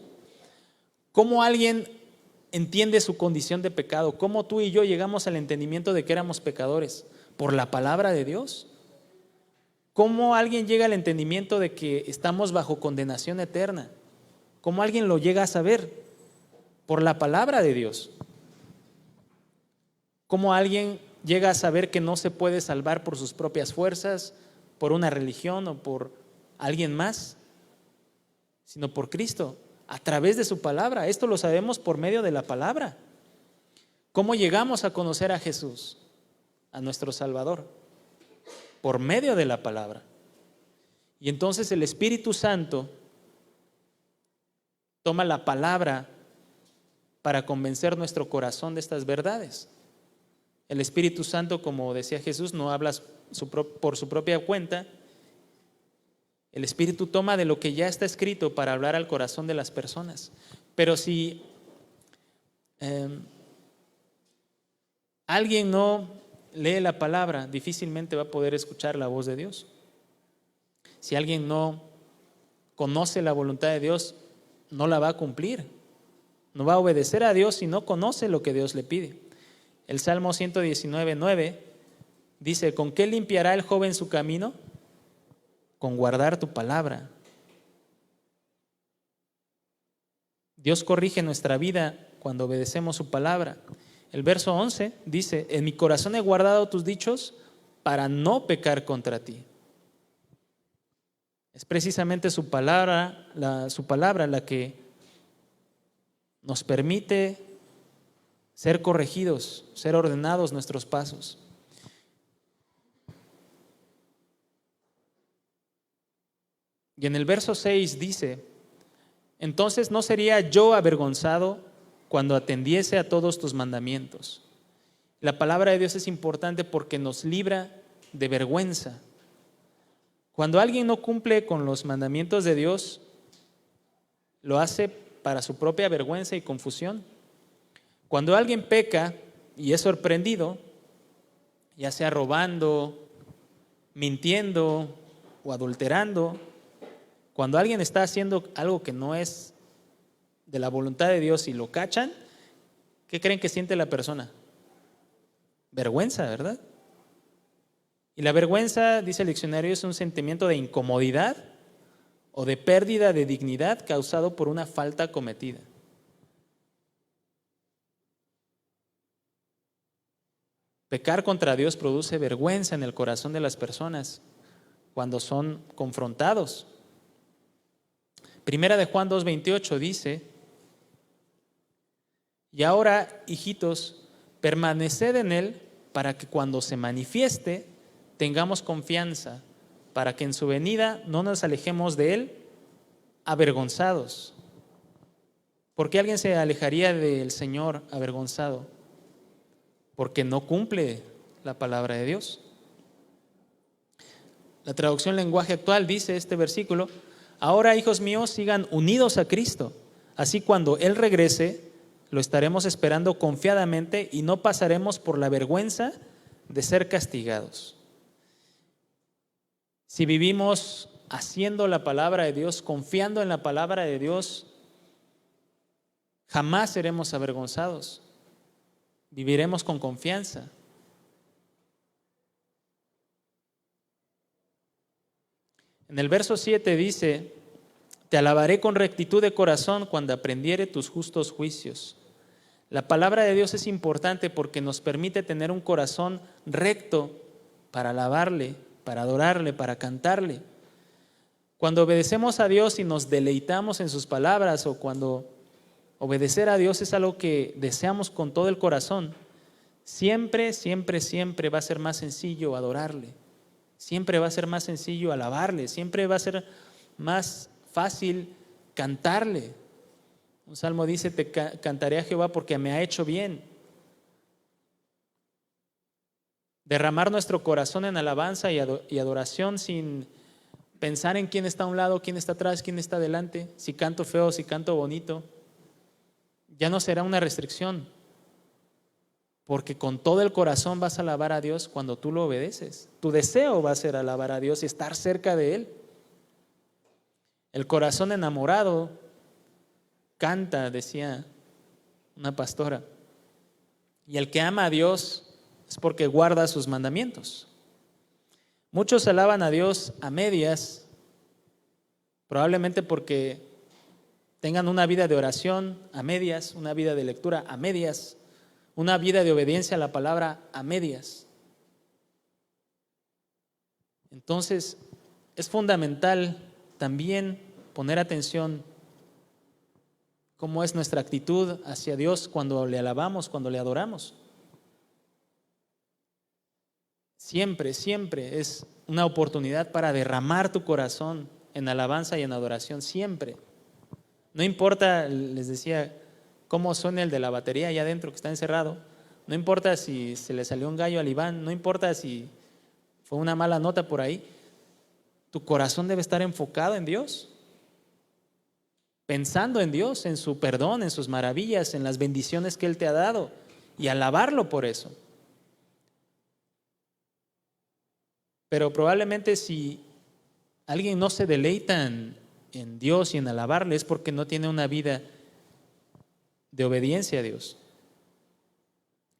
¿Cómo alguien entiende su condición de pecado? ¿Cómo tú y yo llegamos al entendimiento de que éramos pecadores? Por la palabra de Dios. ¿Cómo alguien llega al entendimiento de que estamos bajo condenación eterna? ¿Cómo alguien lo llega a saber? Por la palabra de Dios. ¿Cómo alguien llega a saber que no se puede salvar por sus propias fuerzas, por una religión o por alguien más, sino por Cristo, a través de su palabra? Esto lo sabemos por medio de la palabra. ¿Cómo llegamos a conocer a Jesús, a nuestro Salvador? Por medio de la palabra. Y entonces el Espíritu Santo toma la palabra para convencer nuestro corazón de estas verdades. El Espíritu Santo, como decía Jesús, no habla por su propia cuenta. El Espíritu toma de lo que ya está escrito para hablar al corazón de las personas. Pero si alguien no lee la palabra, difícilmente va a poder escuchar la voz de Dios. Si alguien no conoce la voluntad de Dios, no la va a cumplir. No va a obedecer a Dios si no conoce lo que Dios le pide. El Salmo 119:9 dice: ¿con qué limpiará el joven su camino? Con guardar tu palabra. Dios corrige nuestra vida cuando obedecemos su palabra. El verso 11 dice: en mi corazón he guardado tus dichos para no pecar contra ti. Es precisamente su palabra la que nos permite ser corregidos, ser ordenados nuestros pasos. Y en el verso 6 dice: entonces no sería yo avergonzado cuando atendiese a todos tus mandamientos. La palabra de Dios es importante porque nos libra de vergüenza. Cuando alguien no cumple con los mandamientos de Dios, lo hace para su propia vergüenza y confusión. Cuando alguien peca y es sorprendido, ya sea robando, mintiendo o adulterando, cuando alguien está haciendo algo que no es de la voluntad de Dios y lo cachan, ¿qué creen que siente la persona? Vergüenza, ¿verdad? Y la vergüenza, dice el diccionario, es un sentimiento de incomodidad o de pérdida de dignidad causado por una falta cometida. Pecar contra Dios produce vergüenza en el corazón de las personas cuando son confrontados. Primera de Juan 2:28 dice: y ahora, hijitos, permaneced en Él para que cuando se manifieste tengamos confianza, para que en su venida no nos alejemos de Él avergonzados. ¿Por qué alguien se alejaría del Señor avergonzado? Porque no cumple la palabra de Dios. La traducción lenguaje actual dice este versículo: ahora, hijos míos, sigan unidos a Cristo. Así cuando Él regrese, lo estaremos esperando confiadamente y no pasaremos por la vergüenza de ser castigados. Si vivimos haciendo la palabra de Dios, confiando en la palabra de Dios, jamás seremos avergonzados. Viviremos con confianza. En el verso 7 dice: te alabaré con rectitud de corazón cuando aprendiere tus justos juicios. La palabra de Dios es importante porque nos permite tener un corazón recto para alabarle, para adorarle, para cantarle. Cuando obedecemos a Dios y nos deleitamos en sus palabras, o cuando obedecer a Dios es algo que deseamos con todo el corazón, siempre, siempre, siempre va a ser más sencillo adorarle. Siempre va a ser más sencillo alabarle. Siempre va a ser más fácil cantarle. Un salmo dice: te cantaré a Jehová porque me ha hecho bien. Derramar nuestro corazón en alabanza y adoración sin pensar en quién está a un lado, quién está atrás, quién está adelante, si canto feo, si canto bonito, ya no será una restricción, porque con todo el corazón vas a alabar a Dios cuando tú lo obedeces. Tu deseo va a ser alabar a Dios y estar cerca de Él. El corazón enamorado canta, decía una pastora, y el que ama a Dios es porque guarda sus mandamientos. Muchos alaban a Dios a medias, probablemente porque tengan una vida de oración a medias, una vida de lectura a medias, una vida de obediencia a la palabra a medias. Entonces, es fundamental también poner atención cómo es nuestra actitud hacia Dios cuando le alabamos, cuando le adoramos. Siempre, siempre es una oportunidad para derramar tu corazón en alabanza y en adoración, siempre. No importa, les decía, cómo suene el de la batería allá adentro que está encerrado, no importa si se le salió un gallo al Iván, no importa si fue una mala nota por ahí, tu corazón debe estar enfocado en Dios, pensando en Dios, en su perdón, en sus maravillas, en las bendiciones que Él te ha dado y alabarlo por eso. Pero probablemente si alguien no se deleita en Dios y en alabarle es porque no tiene una vida de obediencia a Dios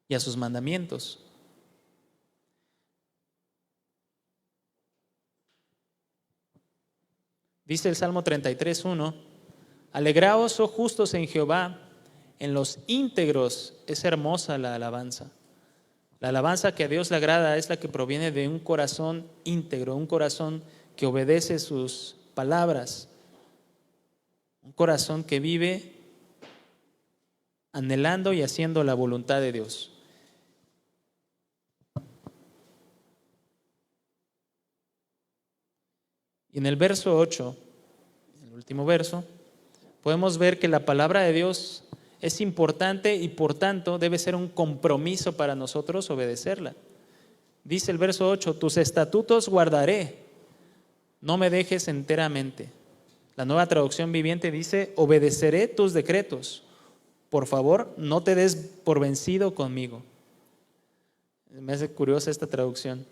y a sus mandamientos. Dice el Salmo 33:1: alegraos, oh justos, en Jehová, en los íntegros es hermosa la alabanza. La alabanza que a Dios le agrada es la que proviene de un corazón íntegro, un corazón que obedece sus palabras, un corazón que vive anhelando y haciendo la voluntad de Dios. Y en el verso 8, el último verso, podemos ver que la palabra de Dios es importante y por tanto debe ser un compromiso para nosotros obedecerla. Dice el verso 8: tus estatutos guardaré, no me dejes enteramente. La Nueva Traducción Viviente dice: obedeceré tus decretos, por favor no te des por vencido conmigo. Me hace curiosa esta traducción.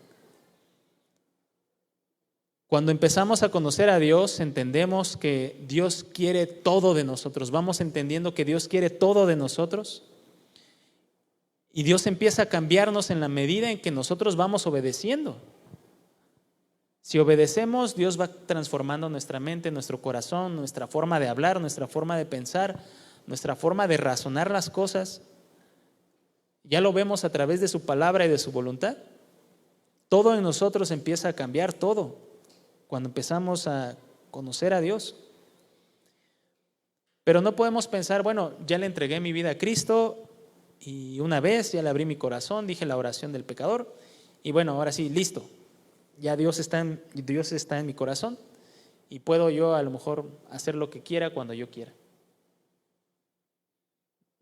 Cuando empezamos a conocer a Dios, entendemos que Dios quiere todo de nosotros. Vamos entendiendo que Dios quiere todo de nosotros. Y Dios empieza a cambiarnos en la medida en que nosotros vamos obedeciendo. Si obedecemos, Dios va transformando nuestra mente, nuestro corazón, nuestra forma de hablar, nuestra forma de pensar, nuestra forma de razonar las cosas. Ya lo vemos a través de su palabra y de su voluntad. Todo en nosotros empieza a cambiar, todo, cuando empezamos a conocer a Dios. Pero no podemos pensar, bueno, ya le entregué mi vida a Cristo y una vez ya le abrí mi corazón, dije la oración del pecador y bueno, ahora sí, listo. Ya Dios está en mi corazón y puedo yo a lo mejor hacer lo que quiera cuando yo quiera.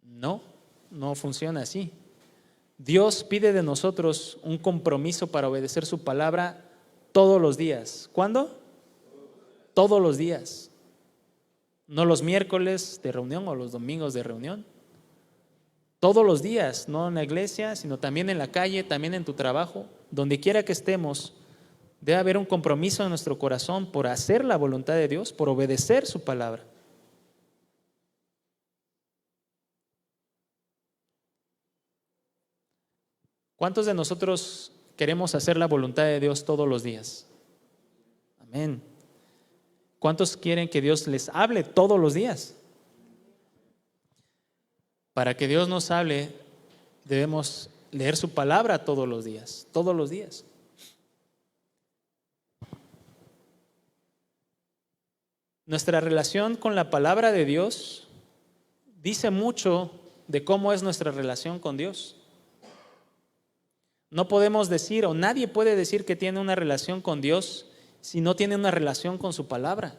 No funciona así. Dios pide de nosotros un compromiso para obedecer su palabra todos los días. ¿Cuándo? Todos los días. No los miércoles de reunión o los domingos de reunión. Todos los días, no en la iglesia, sino también en la calle, también en tu trabajo, donde quiera que estemos, debe haber un compromiso en nuestro corazón por hacer la voluntad de Dios, por obedecer su palabra. ¿Cuántos de nosotros queremos hacer la voluntad de Dios todos los días? Amén. ¿Cuántos quieren que Dios les hable todos los días? Para que Dios nos hable, debemos leer su palabra todos los días, todos los días. Nuestra relación con la palabra de Dios dice mucho de cómo es nuestra relación con Dios. No podemos decir, o nadie puede decir que tiene una relación con Dios si no tiene una relación con su palabra.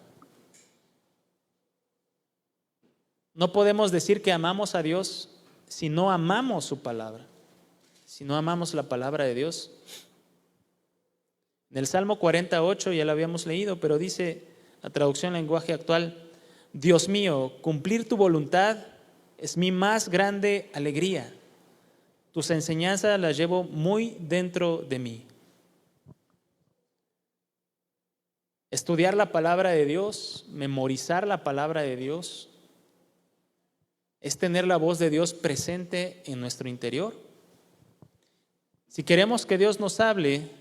No podemos decir que amamos a Dios si no amamos su palabra, si no amamos la palabra de Dios. En el Salmo 48 ya lo habíamos leído, pero dice la traducción lenguaje actual: Dios mío, cumplir tu voluntad es mi más grande alegría. Tus enseñanzas las llevo muy dentro de mí. Estudiar la palabra de Dios, memorizar la palabra de Dios, es tener la voz de Dios presente en nuestro interior. Si queremos que Dios nos hable,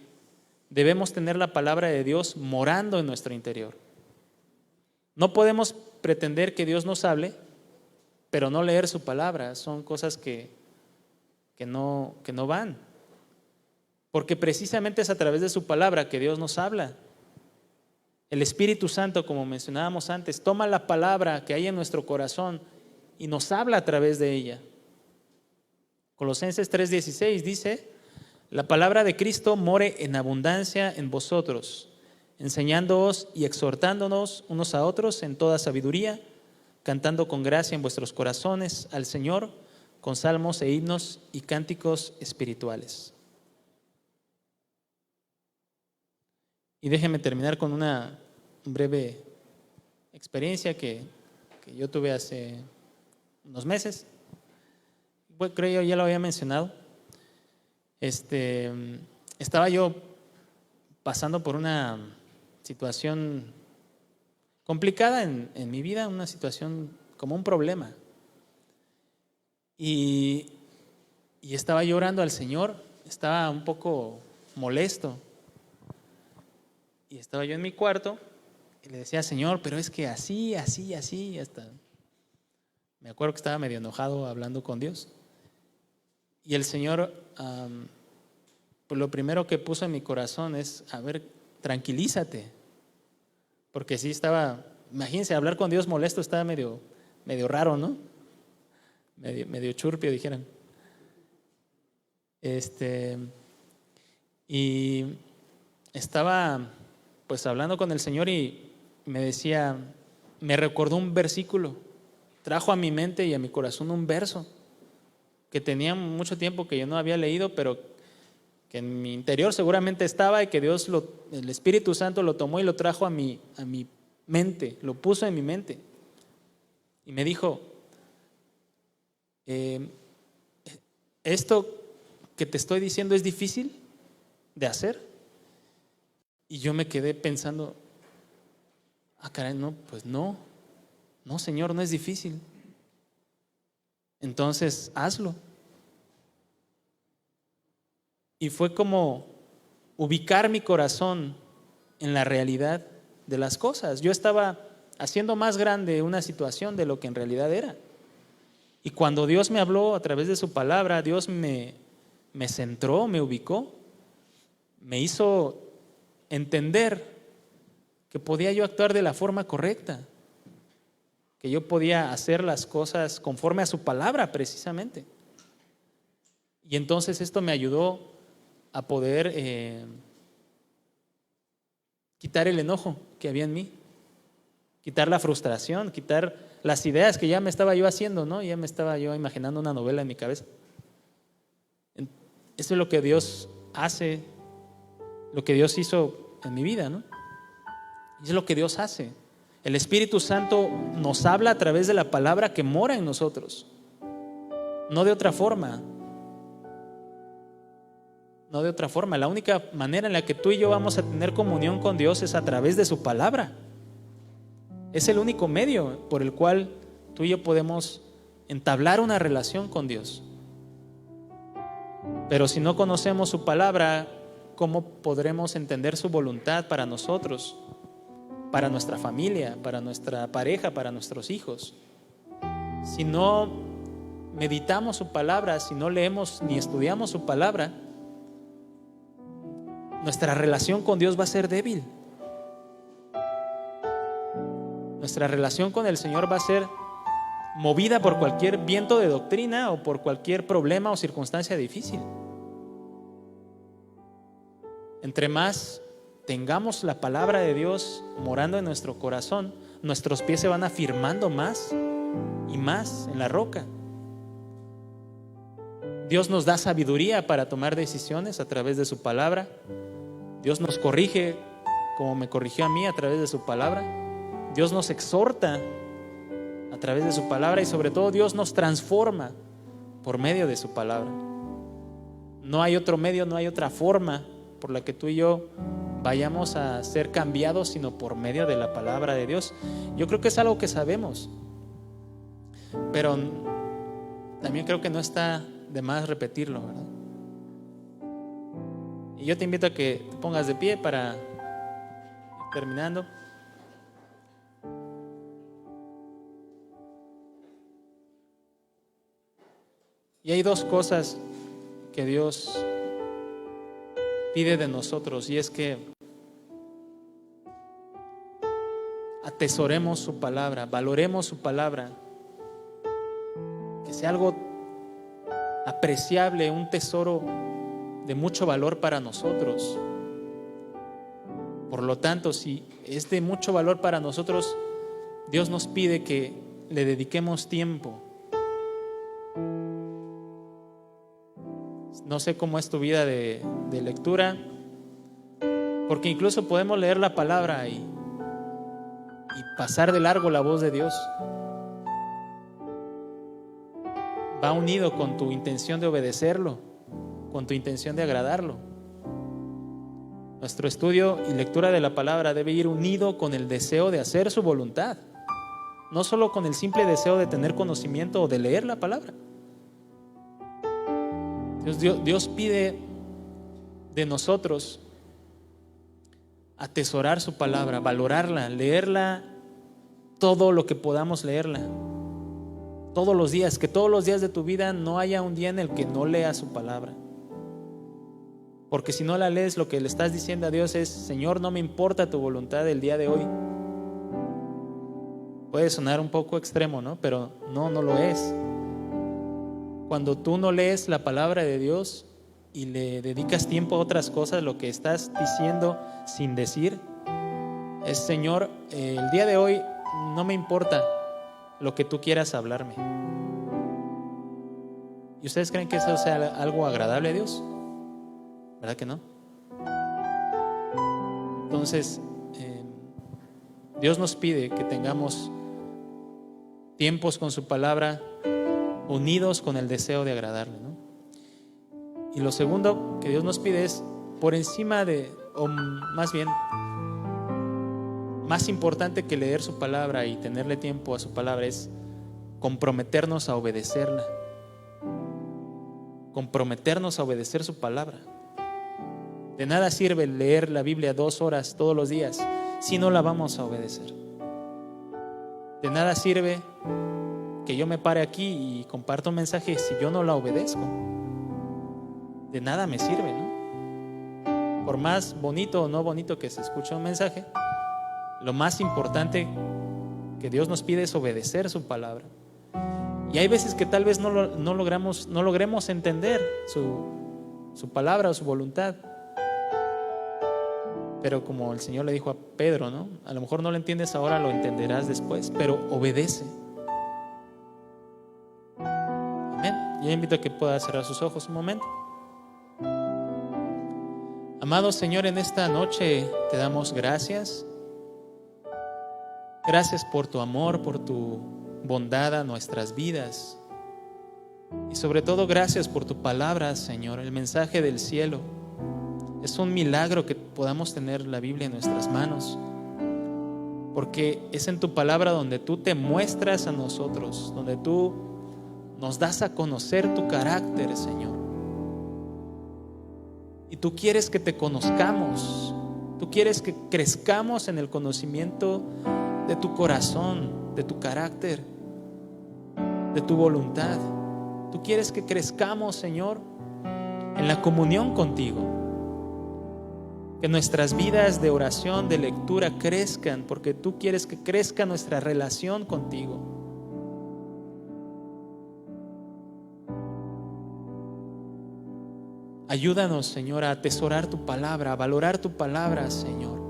debemos tener la palabra de Dios morando en nuestro interior. No podemos pretender que Dios nos hable, pero no leer su palabra. Son cosas que no van. Porque precisamente es a través de su palabra que Dios nos habla. El Espíritu Santo, como mencionábamos antes, toma la palabra que hay en nuestro corazón y nos habla a través de ella. Colosenses 3:16 dice: la palabra de Cristo more en abundancia en vosotros, enseñándoos y exhortándonos unos a otros en toda sabiduría, cantando con gracia en vuestros corazones al Señor, con salmos e himnos y cánticos espirituales. Y déjenme terminar con una breve experiencia que yo tuve hace unos meses. Bueno, creo que ya lo había mencionado. Estaba yo pasando por una situación complicada en mi vida, una situación como un problema. Y estaba llorando al Señor, estaba un poco molesto. Y estaba yo en mi cuarto y le decía: Señor, pero es que así, hasta me acuerdo que estaba medio enojado hablando con Dios. Y el Señor, pues lo primero que puso en mi corazón es: a ver, tranquilízate. Porque sí estaba, imagínense, hablar con Dios molesto estaba medio raro, ¿no? Medio churpio, dijeran. Y estaba pues hablando con el Señor y me decía, me recordó un versículo, trajo a mi mente y a mi corazón un verso que tenía mucho tiempo que yo no había leído, pero que en mi interior seguramente estaba, y que Dios, el Espíritu Santo lo tomó y lo trajo a mi mente, lo puso en mi mente. Y me dijo: esto que te estoy diciendo es difícil de hacer. Y yo me quedé pensando: caray, no, pues no, Señor, no es difícil. Entonces, hazlo. Y fue como ubicar mi corazón en la realidad de las cosas. Yo estaba haciendo más grande una situación de lo que en realidad era. Y cuando Dios me habló a través de su palabra, Dios me centró, me ubicó, me hizo entender que podía yo actuar de la forma correcta, que yo podía hacer las cosas conforme a su palabra precisamente. Y entonces esto me ayudó a poder quitar el enojo que había en mí, quitar la frustración, quitar las ideas que ya me estaba yo haciendo, ¿no? Ya me estaba yo imaginando una novela en mi cabeza. Eso es lo que Dios hace, lo que Dios hizo en mi vida, ¿no? Y es lo que Dios hace. El Espíritu Santo nos habla a través de la palabra que mora en nosotros, no de otra forma. No de otra forma. La única manera en la que tú y yo vamos a tener comunión con Dios es a través de su palabra. Es el único medio por el cual tú y yo podemos entablar una relación con Dios. Pero si no conocemos su palabra, ¿cómo podremos entender su voluntad para nosotros, para nuestra familia, para nuestra pareja, para nuestros hijos? Si no meditamos su palabra, si no leemos ni estudiamos su palabra, nuestra relación con Dios va a ser débil. Nuestra relación con el Señor va a ser movida por cualquier viento de doctrina o por cualquier problema o circunstancia difícil. Entre más tengamos la palabra de Dios morando en nuestro corazón, nuestros pies se van afirmando más y más en la roca. Dios nos da sabiduría para tomar decisiones a través de su palabra. Dios nos corrige como me corrigió a mí a través de su palabra. Dios nos exhorta a través de su palabra, y sobre todo Dios nos transforma por medio de su palabra. No hay otro medio, no hay otra forma por la que tú y yo vayamos a ser cambiados sino por medio de la palabra de Dios. Yo creo que es algo que sabemos, pero también creo que no está de más repetirlo, ¿verdad? Y yo te invito a que te pongas de pie para ir terminando. Y hay dos cosas que Dios pide de nosotros, y es que atesoremos su palabra, valoremos su palabra, que sea algo apreciable, un tesoro de mucho valor para nosotros. Por lo tanto, si es de mucho valor para nosotros, Dios nos pide que le dediquemos tiempo. No sé cómo es tu vida de lectura, porque incluso podemos leer la palabra y pasar de largo la voz de Dios. Va unido con tu intención de obedecerlo, con tu intención de agradarlo. Nuestro estudio y lectura de la palabra debe ir unido con el deseo de hacer su voluntad, no solo con el simple deseo de tener conocimiento o de leer la palabra. Dios pide de nosotros atesorar su palabra, valorarla, leerla todo lo que podamos leerla, todos los días, que todos los días de tu vida no haya un día en el que no leas su palabra. Porque si no la lees, lo que le estás diciendo a Dios es: Señor, no me importa tu voluntad el día de hoy. Puede sonar un poco extremo, ¿no? Pero no lo es. Cuando tú no lees la palabra de Dios y le dedicas tiempo a otras cosas, lo que estás diciendo sin decir es: Señor, el día de hoy no me importa lo que tú quieras hablarme. ¿Y ustedes creen que eso sea algo agradable a Dios? ¿Verdad que no? Entonces, Dios nos pide que tengamos tiempos con su palabra unidos con el deseo de agradarle, ¿no? Y lo segundo que Dios nos pide es, por encima de, o más bien, más importante que leer su palabra y tenerle tiempo a su palabra, es comprometernos a obedecerla. Comprometernos a obedecer su palabra. De nada sirve leer la Biblia 2 horas todos los días si no la vamos a obedecer. De nada sirve que yo me pare aquí y comparto un mensaje si yo no la obedezco. De nada me sirve, ¿no? Por más bonito o no bonito que se escuche un mensaje, lo más importante que Dios nos pide es obedecer su palabra. Y hay veces que tal vez no logremos entender su palabra o su voluntad. Pero como el Señor le dijo a Pedro, ¿no? A lo mejor no lo entiendes ahora, lo entenderás después, pero obedece. Amén. Yo invito a que pueda cerrar sus ojos un momento. Amado Señor, en esta noche te damos gracias. Gracias por tu amor, por tu bondad a nuestras vidas. Y sobre todo gracias por tu palabra, Señor, el mensaje del cielo. Es un milagro que podamos tener la Biblia en nuestras manos, porque es en tu palabra donde tú te muestras a nosotros, donde tú nos das a conocer tu carácter, Señor. Y tú quieres que te conozcamos, tú quieres que crezcamos en el conocimiento de tu corazón, de tu carácter, de tu voluntad. Tú quieres que crezcamos, Señor, en la comunión contigo. Que nuestras vidas de oración, de lectura crezcan, porque tú quieres que crezca nuestra relación contigo. Ayúdanos, Señor, a atesorar tu palabra, a valorar tu palabra, Señor,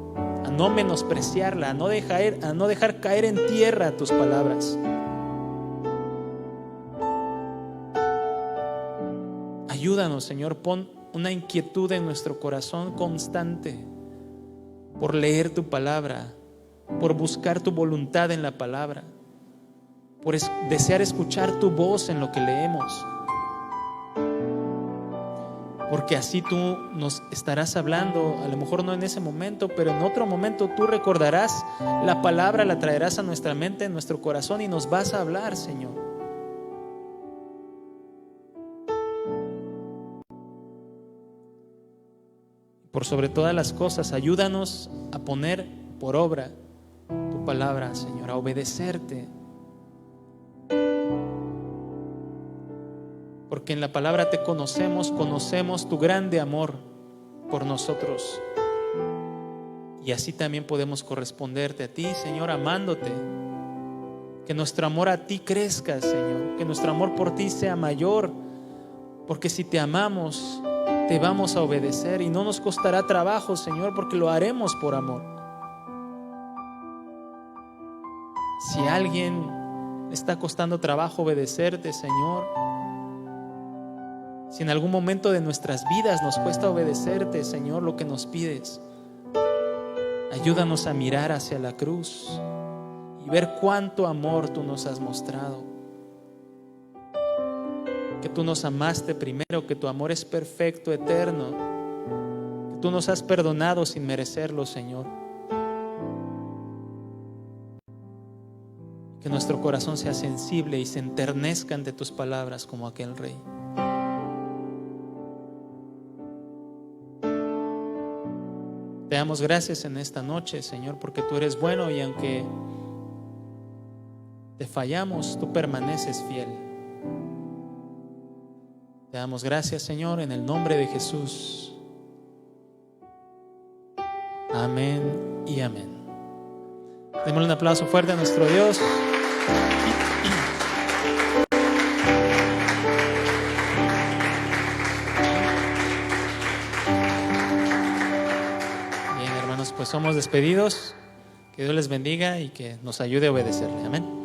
a no menospreciarla, a no dejar caer en tierra tus palabras. Ayúdanos, Señor, pon una inquietud en nuestro corazón constante por leer tu palabra, por buscar tu voluntad en la palabra, por desear escuchar tu voz en lo que leemos, porque así tú nos estarás hablando, a lo mejor no en ese momento, pero en otro momento tú recordarás la palabra, la traerás a nuestra mente, en nuestro corazón, y nos vas a hablar, Señor. Por sobre todas las cosas, ayúdanos a poner por obra tu palabra, Señor, a obedecerte. porque en la palabra te conocemos, conocemos tu grande amor por nosotros. Y así también podemos corresponderte a ti, Señor, amándote. Que nuestro amor a ti crezca, Señor. Que nuestro amor por ti sea mayor. Porque si te amamos, te vamos a obedecer. Y no nos costará trabajo, Señor, porque lo haremos por amor. Si a alguien le está costando trabajo obedecerte, Señor, si en algún momento de nuestras vidas nos cuesta obedecerte, Señor, lo que nos pides, ayúdanos a mirar hacia la cruz y ver cuánto amor tú nos has mostrado. Que tú nos amaste primero, que tu amor es perfecto, eterno, que tú nos has perdonado sin merecerlo, Señor. Que nuestro corazón sea sensible y se enternezca ante tus palabras como aquel rey. Te damos gracias en esta noche, Señor, porque tú eres bueno y aunque te fallamos, tú permaneces fiel. Te damos gracias, Señor, en el nombre de Jesús. Amén y amén. Démosle un aplauso fuerte a nuestro Dios. Bien, hermanos, pues somos despedidos. Que Dios les bendiga y que nos ayude a obedecerle. Amén.